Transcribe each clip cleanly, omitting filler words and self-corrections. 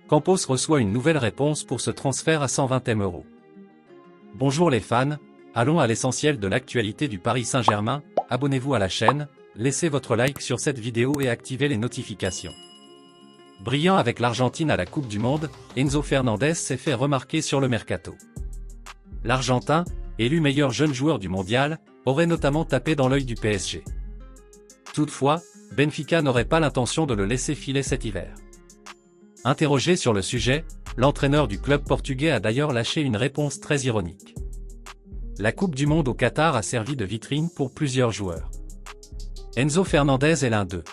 Campos reçoit une nouvelle réponse pour ce transfert à 120 M €. Bonjour les fans, allons à l'essentiel de l'actualité du Paris Saint-Germain, abonnez-vous à la chaîne, laissez votre like sur cette vidéo et activez les notifications. Brillant avec l'Argentine à la Coupe du Monde, Enzo Fernandez s'est fait remarquer sur le mercato. L'Argentin, élu meilleur jeune joueur du mondial, aurait notamment tapé dans l'œil du PSG. Toutefois, Benfica n'aurait pas l'intention de le laisser filer cet hiver. Interrogé sur le sujet, l'entraîneur du club portugais a d'ailleurs lâché une réponse très ironique. La Coupe du Monde au Qatar a servi de vitrine pour plusieurs joueurs. Enzo Fernandez est l'un d'eux.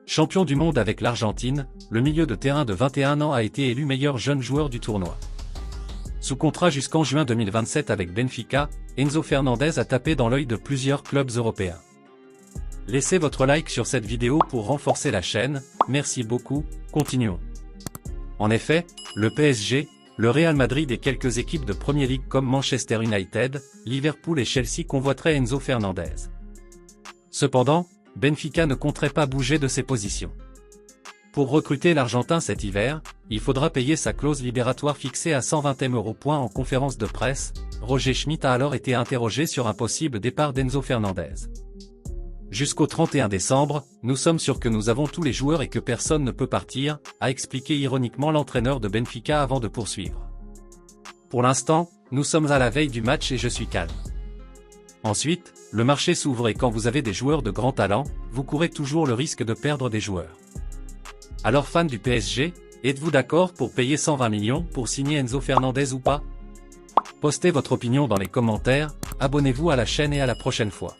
Champion du monde avec l'Argentine, le milieu de terrain de 21 ans a été élu meilleur jeune joueur du tournoi. Sous contrat jusqu'en juin 2027 avec Benfica, Enzo Fernandez a tapé dans l'œil de plusieurs clubs européens. Laissez votre like sur cette vidéo pour renforcer la chaîne, merci beaucoup, continuons. En effet, le PSG, le Real Madrid et quelques équipes de Premier League comme Manchester United, Liverpool et Chelsea convoiteraient Enzo Fernandez. Cependant, Benfica ne compterait pas bouger de ses positions. Pour recruter l'Argentin cet hiver, il faudra payer sa clause libératoire fixée à 120 M €. En conférence de presse, Roger Schmidt a alors été interrogé sur un possible départ d'Enzo Fernandez. Jusqu'au 31 décembre, nous sommes sûrs que nous avons tous les joueurs et que personne ne peut partir, a expliqué ironiquement l'entraîneur de Benfica avant de poursuivre. Pour l'instant, nous sommes à la veille du match et je suis calme. Ensuite, le marché s'ouvre et quand vous avez des joueurs de grand talent, vous courez toujours le risque de perdre des joueurs. Alors fans du PSG, êtes-vous d'accord pour payer 120 millions pour signer Enzo Fernandez ou pas? Postez votre opinion dans les commentaires, abonnez-vous à la chaîne et à la prochaine fois.